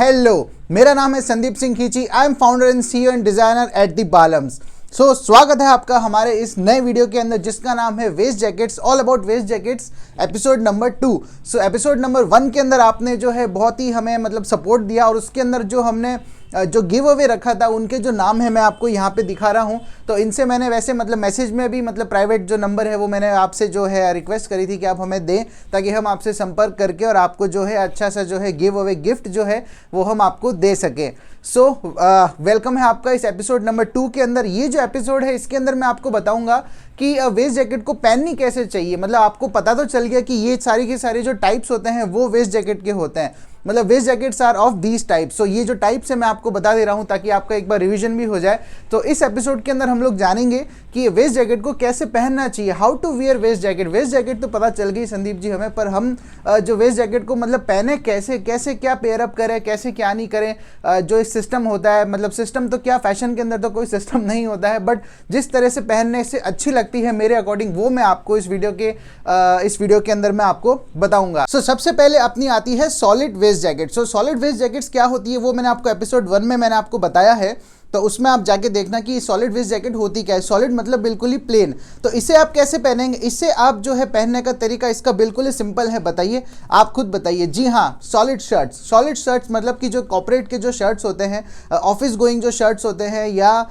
Hello, मेरा नाम है Sandeep Singh Khinchi. I am founder and CEO and designer at the Balams. स्वागत है आपका हमारे इस नए वीडियो के अंदर जिसका नाम है vest jackets, all about vest jackets, episode number 2। Episode number 1 के अंदर आपने जो है बहुत ही हमें सपोर्ट दिया और उसके अंदर जो हमने जो गिव अवे रखा था उनके जो नाम है मैं आपको यहाँ पे दिखा रहा हूँ। तो इनसे मैंने वैसे मैसेज में भी प्राइवेट जो नंबर है वो मैंने आपसे जो है रिक्वेस्ट करी थी कि आप हमें दें ताकि हम आपसे संपर्क करके और आपको जो है अच्छा सा जो है गिव अवे गिफ्ट जो है वो हम आपको दे सकें। वेलकम है आपका इस एपिसोड नंबर 2 के अंदर। ये जो एपिसोड है इसके अंदर मैं आपको बताऊंगा कि वेस्ट जैकेट को पहननी कैसे चाहिए। आपको पता तो चल गया कि ये सारी के सारे जो टाइप्स होते हैं वो वेस्ट जैकेट के होते हैं। Vest jackets are of these types. ये जो टाइप्स है मैं आपको बता दे रहा हूं ताकि आपका एक बार रिवीजन भी हो जाए। तो इस एपिसोड के अंदर हम लोग जानेंगे कि वेस्ट जैकेट को कैसे पहनना चाहिए, how to wear vest jacket. Vest jacket तो पता चल गई संदीप जी हमें, पर हम जो वेस्ट जैकेट को पहने कैसे कैसे क्या पेयरअप करें, कैसे क्या नहीं करें। जो एक सिस्टम होता है, सिस्टम तो क्या, फैशन के अंदर तो कोई सिस्टम नहीं होता है, बट जिस तरह से पहनने से अच्छी लगती है मेरे अकॉर्डिंग वो मैं आपको इस वीडियो के अंदर मैं आपको बताऊंगा। सबसे पहले अपनी आती है solid vest jacket. Solid vest jackets क्या होती है वो मैंने आपको एपिसोड 1 में मैंने आपको बताया है, तो उसमें आप जाके देखना कि सॉलिड वेस्ट जैकेट होती क्या है। सॉलिड मतलब बिल्कुल ही प्लेन। तो इसे आप कैसे पहनेंगे, इससे आप जो है पहनने का तरीका इसका बिल्कुल ही सिंपल है। बताइए, आप खुद बताइए। जी हाँ, सॉलिड शर्ट्स मतलब कि जो कॉर्पोरेट के जो शर्ट्स होते हैं, ऑफिस गोइंग जो शर्ट्स होते हैं, या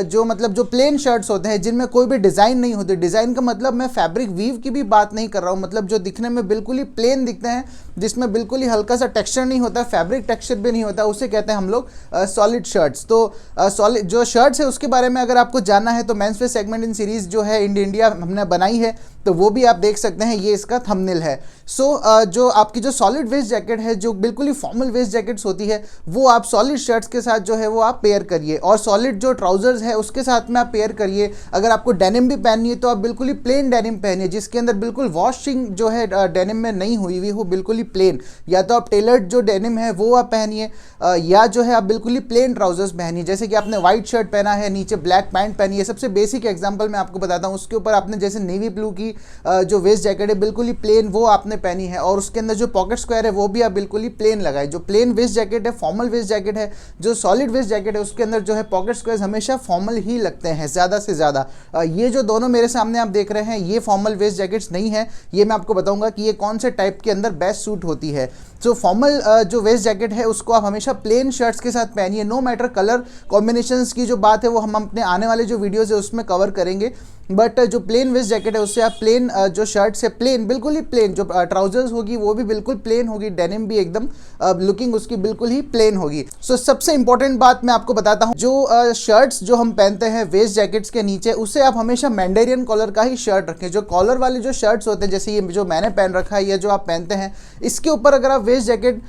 जो प्लेन शर्ट्स होते हैं जिनमें कोई भी डिज़ाइन नहीं होती। डिज़ाइन का मतलब मैं फैब्रिक वीव की भी बात नहीं कर रहा हूँ, जो दिखने में बिल्कुल ही प्लेन दिखते हैं, जिसमें बिल्कुल ही हल्का सा टेक्सचर नहीं होता, फैब्रिक टेक्सचर भी नहीं होता, उसे कहते हैं हम लोग सॉलिड शर्ट्स। तो सॉलिड जो शर्ट्स है उसके बारे में अगर आपको जानना है तो men's wear segment in series जो है इंडिया हमने बनाई है, तो वो भी आप देख सकते हैं, ये इसका थंबनेल है। जो आपकी जो सॉलिड वेस्ट जैकेट है, जो बिल्कुल ही फॉर्मल वेस्ट जैकेट्स होती है, वो आप सॉलिड शर्ट्स के साथ जो है वो आप पेयर करिए, और सॉलिड जो ट्राउजर्स है उसके साथ में आप पेयर करिए। अगर आपको डेनिम भी पहननी है तो आप बिल्कुल ही प्लेन डेनिम पहनिए, जिसके अंदर बिल्कुल वॉशिंग जो है डेनिम में नहीं हुई हुई हो, बिल्कुल ही प्लेन। या तो आप टेलर्ड जो डेनिम है वो आप पहनिए, या जो है आप बिल्कुल ही प्लेन ट्राउजर्स पहनिए। जैसे कि आपने व्हाइट शर्ट पहना है, नीचे ब्लैक पैंट पहनी है। सबसे बेसिक एग्जांपल मैं आपको बताता हूँ, उसके ऊपर आपने जैसे नेवी ब्लू की जो वेस्ट जैकेट है बिल्कुल ही प्लेन वो आपने पहनी है, और उसके अंदर जो पॉकेट स्क्वायर है वो भी आप बिल्कुल ही प्लेन लगाए। जो प्लेन वेस्ट जैकेट है फॉर्मल वेस्ट जैकेट है, जो सॉलिड वेस्ट जैकेट है उसके अंदर जो है पॉकेट स्क्वायर हमेशा फॉर्मल ही लगते हैं ज़्यादा से ज़्यादा। ये जो दोनों मेरे सामने आप देख रहे हैं ये फॉर्मल वेस्ट जैकेट्स नहीं है। ये मैं आपको बताऊंगा कि ये कौन से टाइप के अंदर बेस्ट सूट होती है। फॉर्मल जो वेस्ट जैकेट है उसको आप हमेशा प्लेन शर्ट्स के साथ पहनिए, नो मैटर कलर कॉम्बिनेशंस की जो बात है वो हम अपने आने वाले जो वीडियोस है उसमें कवर करेंगे। बट जो प्लेन वेस्ट जैकेट है उससे आप प्लेन जो शर्ट्स है प्लेन, बिल्कुल ही प्लेन, जो ट्राउजर्स होगी वो भी बिल्कुल प्लेन होगी, डेनिम भी एकदम लुकिंग उसकी बिल्कुल ही प्लेन होगी। सबसे इंपॉर्टेंट बात मैं आपको बताता हूँ, जो शर्ट्स जो हम पहनते हैं वेस्ट जैकेट्स के नीचे, उससे आप हमेशा मैंडेरियन कॉलर का ही शर्ट रखें। जो कॉलर वाले जो शर्ट्स होते हैं, जैसे ये जो मैंने पहन रखा है या जो आप पहनते हैं, इसके ऊपर अगर आप वेस्ट जैकेट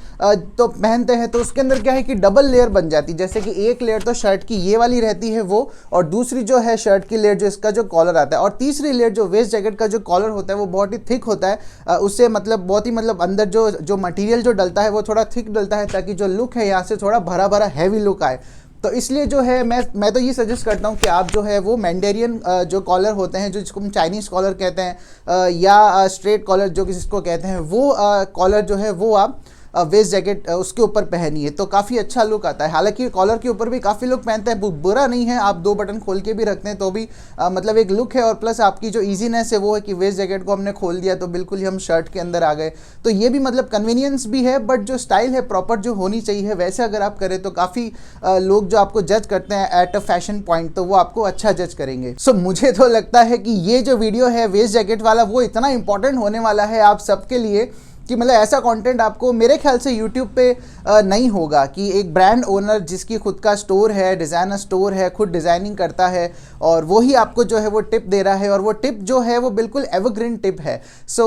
तो पहनते हैं तो उसके अंदर क्या है कि डबल लेयर बन जाती है। जैसे कि एक लेयर तो शर्ट की ये वाली रहती है वो, और दूसरी जो है शर्ट की लेयर जो इसका जो कॉलर आता है, और तीसरी लेयर जो वेस्ट जैकेट का जो कॉलर होता है वो बहुत ही थिक होता है। उससे बहुत ही अंदर जो मटेरियल जो डलता है वो थोड़ा थिक डलता है, ताकि जो लुक है यहाँ से थोड़ा भरा भरा हैवी लुक आए। तो इसलिए जो है मैं तो ये सजेस्ट करता हूँ कि आप जो है वो मैंडेरियन जो कॉलर होते हैं, जो जिसको हम चाइनीज़ कॉलर कहते हैं, या स्ट्रेट कॉलर जो जिसको कहते हैं, वो कॉलर जो है वो आप वेस्ट जैकेट उसके ऊपर पहनिए तो काफ़ी अच्छा लुक आता है। हालांकि कॉलर के ऊपर भी काफ़ी लोग पहनते हैं, बुरा नहीं है, आप 2 बटन खोल के भी रखते हैं तो भी एक लुक है, और प्लस आपकी जो ईजीनेस है वो है कि वेस्ट जैकेट को हमने खोल दिया तो बिल्कुल ही हम शर्ट के अंदर आ गए। तो ये भी कन्वीनियंस भी है, बट जो स्टाइल है प्रॉपर जो होनी चाहिए वैसे अगर आप करें तो काफ़ी लोग जो आपको जज करते हैं एट अ फैशन पॉइंट, तो वो आपको अच्छा जज करेंगे। मुझे तो लगता है कि ये जो वीडियो है वेस्ट जैकेट वाला वो इतना इंपॉर्टेंट होने वाला है आप सबके लिए कि ऐसा कंटेंट आपको मेरे ख्याल से YouTube पे नहीं होगा कि एक ब्रांड ओनर जिसकी खुद का स्टोर है, डिज़ाइनर स्टोर है, खुद डिज़ाइनिंग करता है, और वो ही आपको जो है वो टिप दे रहा है, और वो टिप जो है वो बिल्कुल एवरग्रीन टिप है।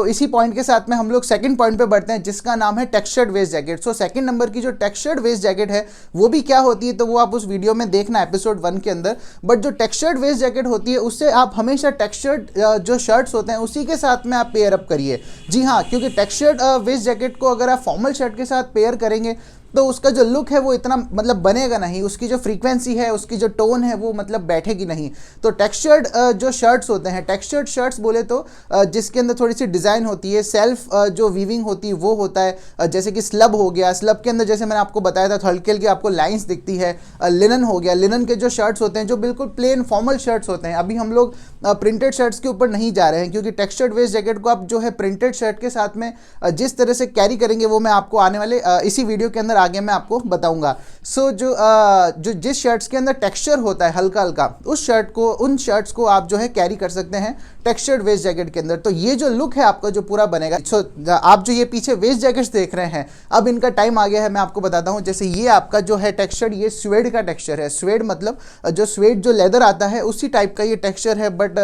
इसी पॉइंट के साथ में हम लोग सेकंड पॉइंट पे बढ़ते हैं जिसका नाम है textured vest jacket. Second number की जो टेक्सचर्ड वेस्ट जैकेट है वो भी क्या होती है तो वो आप उस वीडियो में देखना एपिसोड 1 के अंदर। बट जो टेक्सचर्ड वेस्ट जैकेट होती है उससे आप हमेशा टेक्सचर्ड जो शर्ट्स होते हैं उसी के साथ में आप पेयर अप करिए। जी हाँ, क्योंकि टेक्सचर्ड वेस्ट जैकेट को अगर आप फॉर्मल शर्ट के साथ पेयर करेंगे तो उसका जो लुक है वो इतना मतलब बनेगा नहीं, उसकी जो फ्रीक्वेंसी है, उसकी जो टोन है वो मतलब बैठेगी नहीं। तो टेक्सचर्ड जो शर्ट्स होते हैं, टेक्सचर्ड शर्ट्स बोले तो जिसके अंदर थोड़ी सी डिज़ाइन होती है, सेल्फ जो वीविंग होती है वो होता है, जैसे कि स्लब हो गया, स्लब के अंदर जैसे मैंने आपको बताया था हल्की हल्की आपको लाइंस दिखती है। लिनन हो गया, लिनन के जो शर्ट्स होते हैं जो बिल्कुल प्लेन फॉर्मल शर्ट्स होते हैं। अभी हम लोग प्रिंटेड शर्ट्स के ऊपर नहीं जा रहे हैं, क्योंकि टेक्सचर्ड वेस्ट जैकेट को आप जो है प्रिंटेड शर्ट के साथ में जिस तरह से कैरी करेंगे वो मैं आपको आने वाले इसी वीडियो के अंदर आगे मैं आपको बताऊंगा। सो जो जिस शर्ट्स के अंदर टेक्सचर होता है हल्का हल्का, उन शर्ट्स को आप जो है कैरी कर सकते हैं टेक्सचर्ड वेस्ट जैकेट के अंदर। तो ये जो लुक है आपका जो पूरा बनेगा। सो आप जो ये पीछे वेस्ट जैकेट्स देख रहे हैं, अब इनका टाइम आ गया है, मैं आपको बताता हूँ। जैसे ये आपका जो है टेक्सचर, ये स्वेड का टेक्सचर है। स्वेड मतलब जो स्वेड जो लेदर आता है उसी टाइप का ये टेक्सचर है, बट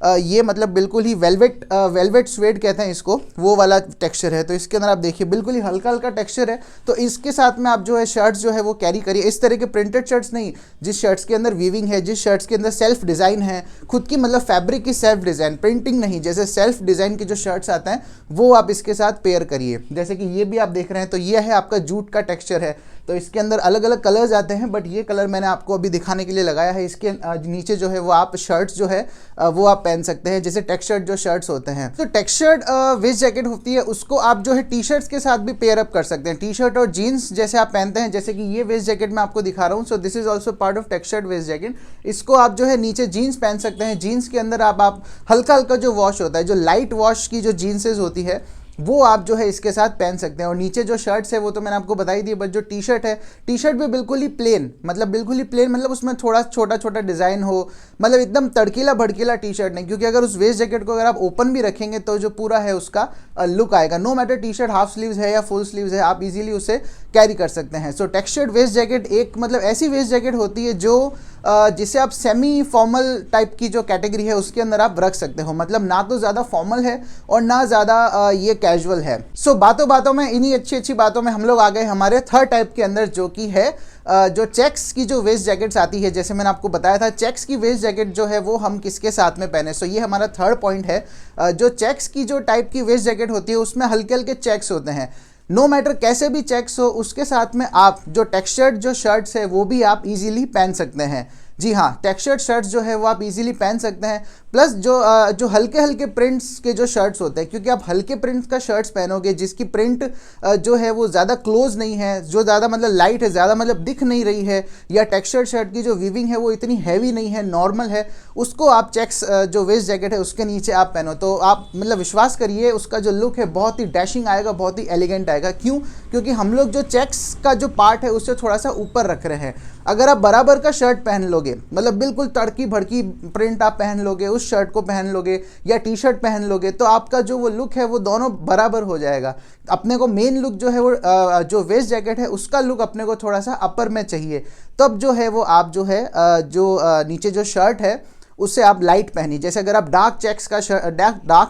ये मतलब बिल्कुल ही वेलवेट स्वेड कहते हैं इसको, वो वाला टेक्सचर है। तो इसके अंदर आप देखिए बिल्कुल ही हल्का हल्का टेक्सचर है। तो इसके साथ में आप जो है शर्ट्स जो है वो कैरी करिए। इस तरह के प्रिंटेड शर्ट्स नहीं, जिस शर्ट्स के अंदर वीविंग है, जिस शर्ट्स के अंदर सेल्फ डिज़ाइन है, खुद की मतलब फैब्रिक की सेल्फ डिज़ाइन, प्रिंटिंग नहीं, जैसे सेल्फ डिज़ाइन के जो शर्ट्स आते हैं वो आप इसके साथ पेयर करिए। जैसे कि ये भी आप देख रहे हैं, तो ये है आपका जूट का टेक्सचर है। तो इसके अंदर अलग अलग कलर्स आते हैं, बट ये कलर मैंने आपको अभी दिखाने के लिए लगाया है। इसके नीचे जो है वो आप शर्ट्स जो है वो आप पहन सकते हैं, जैसे टेक्सचर्ड जो शर्ट्स होते हैं। तो टेक्सचर्ड वेस्ट जैकेट होती है, उसको आप जो है टी शर्ट्स के साथ भी पेयर अप कर सकते हैं। टी शर्ट और जीन्स जैसे आप पहनते हैं, जैसे कि ये वेस्ट जैकेट मैं आपको दिखा रहा हूँ। So this is also part of textured vest jacket. इसको आप जो है नीचे जीन्स पहन सकते हैं। जीन्स के अंदर आप हल्का हल्का जो वॉश होता है, जो लाइट वॉश की जो जीन्सेज होती है वो आप जो है इसके साथ पहन सकते हैं। और नीचे जो शर्ट्स है वो तो मैंने आपको बताई दी, बट जो टी शर्ट है, टी शर्ट भी बिल्कुल ही प्लेन, मतलब बिल्कुल ही प्लेन, मतलब उसमें थोड़ा छोटा छोटा डिज़ाइन हो, मतलब एकदम तड़कीला भड़कीला टी शर्ट नहीं, क्योंकि अगर उस वेस्ट जैकेट को अगर आप ओपन भी रखेंगे तो जो पूरा है उसका लुक आएगा। No matter T shirt half sleeves है या फुल स्लीव्स है, आप इजीली उसे कैरी कर सकते हैं। सो टेक्सचर्ड वेस्ट जैकेट एक मतलब ऐसी वेस्ट जैकेट होती है जो जिसे आप सेमी फॉर्मल टाइप की जो कैटेगरी है उसके अंदर आप रख सकते हो, मतलब ना तो ज़्यादा फॉर्मल है और ना ज़्यादा ये कैजुअल है। सो बातों बातों में, इन्हीं अच्छी अच्छी बातों में हम लोग आ गए हमारे थर्ड टाइप के अंदर, जो कि है जो चेक्स की जो वेस्ट जैकेट्स आती है। जैसे मैंने आपको बताया था, चेक्स की वेस्ट जैकेट जो है वो हम किसके साथ में पहने। सो ये हमारा थर्ड पॉइंट है। जो चेक्स की जो टाइप की वेस्ट जैकेट होती है उसमें हल्के हल्के चेक्स होते हैं। नो मैटर कैसे भी चेक्स हो, उसके साथ में आप जो टेक्सचर्ड जो शर्ट्स है वो भी आप इजीली पहन सकते हैं। जी हाँ, टेक्सचर्ड शर्ट्स जो है वो आप इजीली पहन सकते हैं। प्लस जो हल्के हल्के प्रिंट्स के जो शर्ट्स होते हैं, क्योंकि आप हल्के प्रिंट्स का शर्ट्स पहनोगे जिसकी प्रिंट जो है वो ज़्यादा क्लोज नहीं है, जो ज़्यादा मतलब लाइट है, ज़्यादा मतलब दिख नहीं रही है, या टेक्सचर्ड शर्ट की जो वीविंग है वो इतनी हैवी नहीं है, नॉर्मल है, उसको आप चेक्स जो वेस्ट जैकेट है उसके नीचे आप पहनो तो आप मतलब विश्वास करिए उसका जो लुक है बहुत ही डैशिंग आएगा, बहुत ही एलिगेंट आएगा। क्यों? क्योंकि हम लोग जो चेक्स का जो पार्ट है उससे थोड़ा सा ऊपर रख रहे हैं। अगर आप बराबर का शर्ट पहन लोगे, मतलब बिल्कुल तड़की भड़की प्रिंट आप पहन लोगे, उस शर्ट को पहन लोगे या टी शर्ट पहन लोगे, तो आपका जो वो लुक है वो दोनों बराबर हो जाएगा। अपने को मेन लुक जो है वो जो वेस्ट जैकेट है उसका लुक अपने को थोड़ा सा अपर में चाहिए, तब जो है वो आप जो है नीचे जो शर्ट है उससे आप लाइट पहनी। जैसे अगर आप डार्क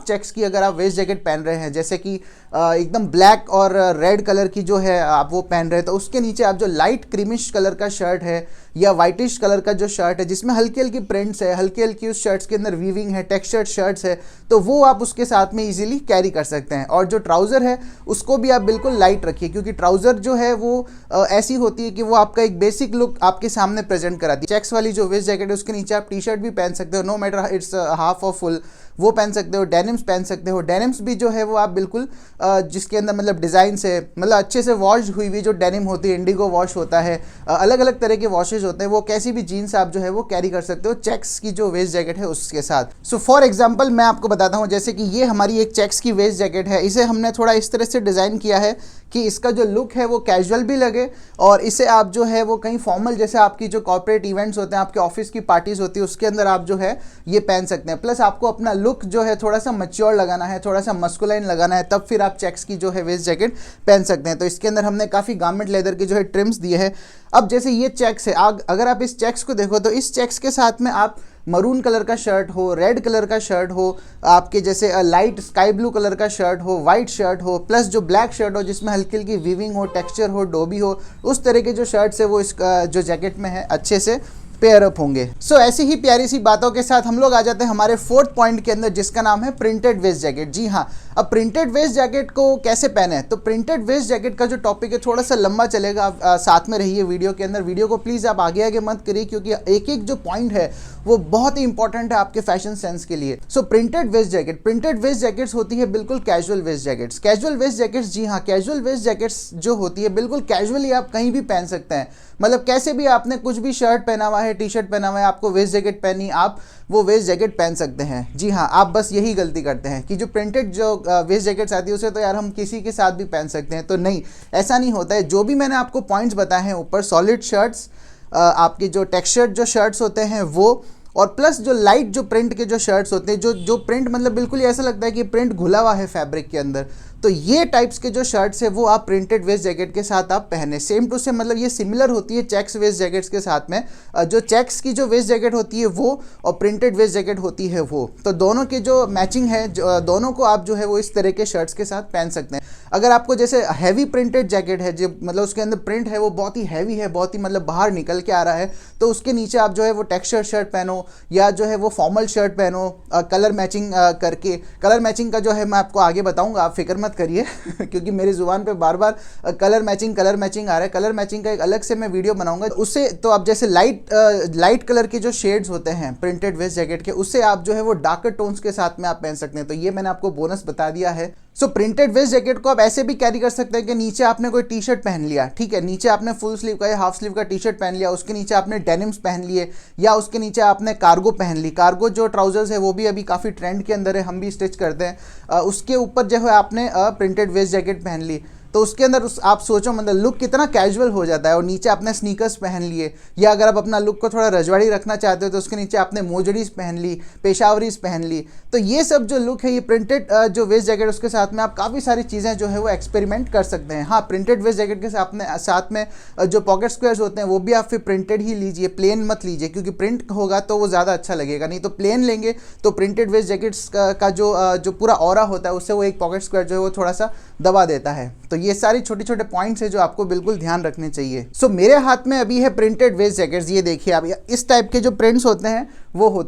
चेक्स की अगर आप वेस्ट जैकेट पहन रहे हैं, जैसे कि एकदम ब्लैक और रेड कलर की जो है आप वो पहन रहे हैं, तो उसके नीचे आप जो लाइट क्रीमिश कलर का शर्ट है या वाइटिश कलर का जो शर्ट है जिसमें हल्की हल्की प्रिंट्स है, हल्की हल्की उस शर्ट्स के अंदर वीविंग है, टेक्सचर्ड शर्ट्स है, तो वो आप उसके साथ में इजीली कैरी कर सकते हैं। और जो ट्राउज़र है उसको भी आप बिल्कुल लाइट रखिए, क्योंकि ट्राउज़र जो है वो ऐसी होती है कि वो आपका एक बेसिक लुक आपके सामने प्रेजेंट कराती है। चेक्स वाली जो वेस्ट जैकेट है उसके नीचे आप टी शर्ट भी पहन सकते हो, नो मैटर इट्स हाफ और फुल, वो पहन सकते हो। डेनिम्स पहन सकते हो। डेनिम्स भी जो है वो आप बिल्कुल जिसके अंदर मतलब डिज़ाइन से मतलब अच्छे से वॉश हुई हुई जो डेनिम होती है, इंडिगो वॉश होता है, अलग अलग तरह के वॉशेज होते हैं, वो कैसी भी जीन्स आप जो है वो कैरी कर सकते हो चेक्स की जो वेस्ट जैकेट है उसके साथ। सो फॉर एग्जांपल मैं आपको बताता हूँ, जैसे कि ये हमारी एक चेक्स की वेस्ट जैकेट है, इसे हमने थोड़ा इस तरह से डिज़ाइन किया है कि इसका जो लुक है वो कैजुअल भी लगे और इसे आप जो है वो कहीं फॉर्मल, जैसे आपकी जो कॉर्पोरेट इवेंट्स होते हैं, आपके ऑफिस की पार्टीज होती है, उसके अंदर आप जो है ये पहन सकते हैं। प्लस आपको अपना लुक जो है थोड़ा सा मैच्योर लगाना है, थोड़ा सा मस्कुलाइन लगाना है, तब फिर आप चेक्स की जो है वेस्ट जैकेट पहन सकते हैं। तो इसके अंदर हमने काफ़ी गारमेंट लेदर के जो है ट्रिम्स दिए हैं। अब जैसे ये चेक्स है, अगर आप इस चेक्स को देखो तो इस चेक्स के साथ में आप मरून कलर का शर्ट हो, रेड कलर का शर्ट हो, आपके जैसे लाइट स्काई ब्लू कलर का शर्ट हो, वाइट शर्ट हो, प्लस जो ब्लैक शर्ट हो जिसमें हल्की हल्की वीविंग हो, टेक्सचर हो, डोबी हो, उस तरह के जो शर्ट्स है वो इस जो जैकेट में है अच्छे से पेयर अप होंगे। सो ऐसी ही प्यारी सी बातों के साथ हम लोग आ जाते हैं हमारे फोर्थ पॉइंट के अंदर, जिसका नाम है प्रिंटेड वेस्ट जैकेट। जी हाँ, अब प्रिंटेड वेस्ट जैकेट को कैसे पहने, तो प्रिंटेड वेस्ट जैकेट का जो टॉपिक है थोड़ा सा लंबा चलेगा, आप साथ में रहिए वीडियो के अंदर। वीडियो को प्लीज़ आप आगे आगे मत करिए, क्योंकि एक एक जो पॉइंट है वो बहुत ही इंपॉर्टेंट है आपके फैशन सेंस के लिए। So printed vest jacket, printed vest jackets होती है बिल्कुल casual vest jackets. Casual vest jackets, जी हाँ, कैजुअल वेस्ट जैकेट्स जो होती है बिल्कुल कैजुअली आप कहीं भी पहन सकते हैं। मतलब कैसे भी आपने कुछ भी शर्ट पहना हुआ है, टी शर्ट पहना हुआ है, आपको वेस्ट जैकेट पहनी, आप वो वेस्ट जैकेट पहन सकते हैं। जी हाँ, आप बस यही गलती करते हैं कि जो प्रिंटेड जो वेस्ट जैकेट्स आती है उसे तो यार हम किसी के साथ भी पहन सकते हैं, तो नहीं, ऐसा नहीं होता है। जो भी मैंने आपको पॉइंट्स बताए हैं ऊपर, सॉलिड शर्ट्स, आपके जो टेक्सचर्ड जो शर्ट्स होते हैं वो, और प्लस जो लाइट जो प्रिंट के जो शर्ट्स होते हैं, जो प्रिंट मतलब बिल्कुल ऐसा लगता है कि प्रिंट घुला हुआ है फैब्रिक के अंदर, तो ये टाइप्स के जो शर्ट्स है वो आप प्रिंटेड वेस्ट जैकेट के साथ आप पहने। सेम टू सेम, मतलब ये सिमिलर होती है चेक्स वेस्ट जैकेट्स के साथ में। जो चेक्स की जो वेस्ट जैकेट होती है वो, और प्रिंटेड वेस्ट जैकेट होती है वो, तो दोनों के जो मैचिंग है, दोनों को आप जो है वो इस तरह के शर्ट्स के साथ पहन सकते हैं। अगर आपको जैसे हैवी प्रिंटेड जैकेट है, जो मतलब उसके अंदर प्रिंट है वो बहुत ही हैवी है, बहुत ही मतलब बाहर निकल के आ रहा है, तो उसके नीचे आप जो है वो टेक्सचर शर्ट पहनो, या जो है वो फॉर्मल शर्ट पहनो कलर मैचिंग करके। कलर मैचिंग का जो है मैं आपको आगे बताऊंगा, आप फिक्र मत करिए क्योंकि मेरी जुबान पे बार बार कलर मैचिंग आ रहा है। कलर मैचिंग का एक अलग से मैं वीडियो बनाऊंगा उससे। तो आप जैसे लाइट कलर के जो शेड्स होते हैं प्रिंटेड वेस्ट जैकेट के, उससे आप जो है वो डार्कर टोन्स के साथ में आप पहन सकते हैं। तो ये मैंने आपको बोनस बता दिया है। सो प्रिंटेड वेस्ट जैकेट को आप ऐसे भी कैरी कर सकते हैं कि नीचे आपने कोई टी शर्ट पहन लिया, ठीक है, नीचे आपने फुल स्लीव का या हाफ स्लीव का टी शर्ट पहन लिया, उसके नीचे आपने डेनिम्स पहन लिए, या उसके नीचे आपने कार्गो पहन ली। कार्गो जो ट्राउजर्स है वो भी अभी काफ़ी ट्रेंड के अंदर है, हम भी स्टिच करते हैं। उसके ऊपर जो है आपने प्रिंटेड वेस्ट जैकेट पहन ली, तो उसके अंदर आप सोचो मतलब लुक कितना कैजुअल हो जाता है। और नीचे आपने स्नीकर्स पहन लिए, या अगर आप अपना लुक को थोड़ा रजवाड़ी रखना चाहते हो तो उसके नीचे आपने मोजड़ीज पहन ली, पेशावरीज पहन ली। तो ये सब जो लुक है, ये प्रिंटेड जो वेस्ट जैकेट, उसके साथ में आप काफ़ी सारी चीज़ें जो है वो एक्सपेरिमेंट कर सकते हैं। हाँ, प्रिंटेड वेस्ट जैकेट के साथ में जो पॉकेट स्क्वेयर्स होते हैं वो भी आप फिर प्रिंटेड ही लीजिए, प्लेन मत लीजिए, क्योंकि प्रिंट होगा तो वो ज़्यादा अच्छा लगेगा। नहीं तो प्लेन लेंगे तो प्रिंटेड वेस्ट जैकेट्स का जो पूरा ऑरा होता है उससे वो एक पॉकेट स्क्वेयर जो है वो थोड़ा सा दबा देता है। तो ये सारी छोटे छोटे पॉइंट्स है जो आपको बिल्कुल ध्यान रखने चाहिए। सो मेरे हाथ में अभी है प्रिंटेड वेस्ट जैकेट्स। ये देखिए आप, इस टाइप के जो प्रिंट्स होते हैं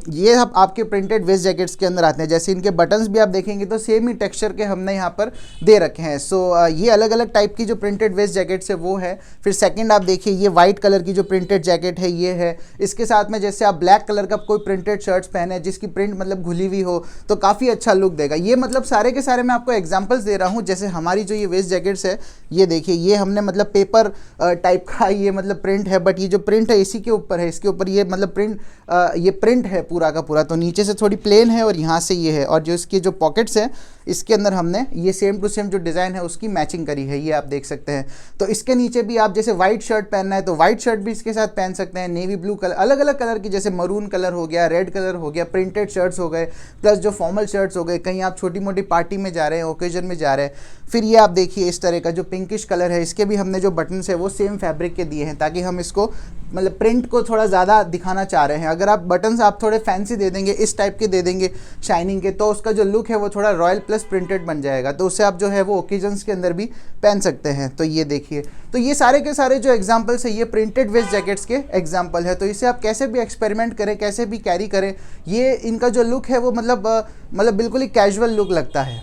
ये आपके प्रिंटेड वेस्ट जैकेट्स के अंदर आते हैं। जैसे इनके बटन्स भी आप देखेंगे तो सेम ही टेक्सचर के हमने यहाँ पर दे रखे हैं। सो ये अलग अलग टाइप की जो प्रिंटेड वेस्ट जैकेट्स है वो है। फिर सेकंड आप देखिए, ये वाइट कलर की जो प्रिंटेड जैकेट है ये है। इसके साथ में जैसे आप ब्लैक कलर का कोई प्रिंटेड शर्ट्स पहने जिसकी प्रिंट मतलब घुली हुई हो तो काफ़ी अच्छा लुक देगा। ये मतलब सारे के सारे मैं आपको एग्जाम्पल्स दे रहा हूँ। जैसे हमारी जो ये वेस्ट जैकेट्स है, ये देखिए, ये हमने मतलब पेपर टाइप का ये मतलब प्रिंट है, बट ये जो प्रिंट है इसी के ऊपर है, इसके ऊपर ये मतलब प्रिंट है पूरा का पूरा। तो नीचे से थोड़ी प्लेन है और यहाँ से ये है, और जो इसके जो पॉकेट्स हैं इसके अंदर हमने ये सेम टू सेम जो डिज़ाइन है उसकी मैचिंग करी है, ये आप देख सकते हैं। तो इसके नीचे भी आप जैसे वाइट शर्ट पहनना है तो वाइट शर्ट भी इसके साथ पहन सकते हैं, नेवी ब्लू कलर, अलग अलग कलर की, जैसे मरून कलर हो गया, रेड कलर हो गया, प्रिंटेड शर्ट्स हो गए, प्लस जो फॉर्मल शर्ट्स हो गए, कहीं आप छोटी मोटी पार्टी में जा रहे हैं, ओकेजन में जा रहे हैं। फिर ये आप देखिए इस तरह का जो पिंकिश कलर है, इसके भी हमने जो बटन्स है वो सेम फैब्रिक के दिए हैं, ताकि हम इसको मतलब प्रिंट को थोड़ा ज़्यादा दिखाना चाह रहे हैं। अगर आप बटन्स आप थोड़े फैंसी दे देंगे, इस टाइप के दे देंगे शाइनिंग के, तो उसका जो लुक है वो थोड़ा रॉयल प्लस प्रिंटेड बन जाएगा। तो उसे आप जो है वो ओकेजन्स के अंदर भी पहन सकते हैं। तो ये देखिए, तो ये सारे के सारे जो एग्जाम्पल्स है ये प्रिंटेड वेस्ट जैकेट्स के एग्जाम्पल है। तो इसे आप कैसे भी एक्सपेरिमेंट करें, कैसे भी कैरी करें, ये इनका जो लुक है वो मतलब बिल्कुल ही कैजुअल लुक लगता है।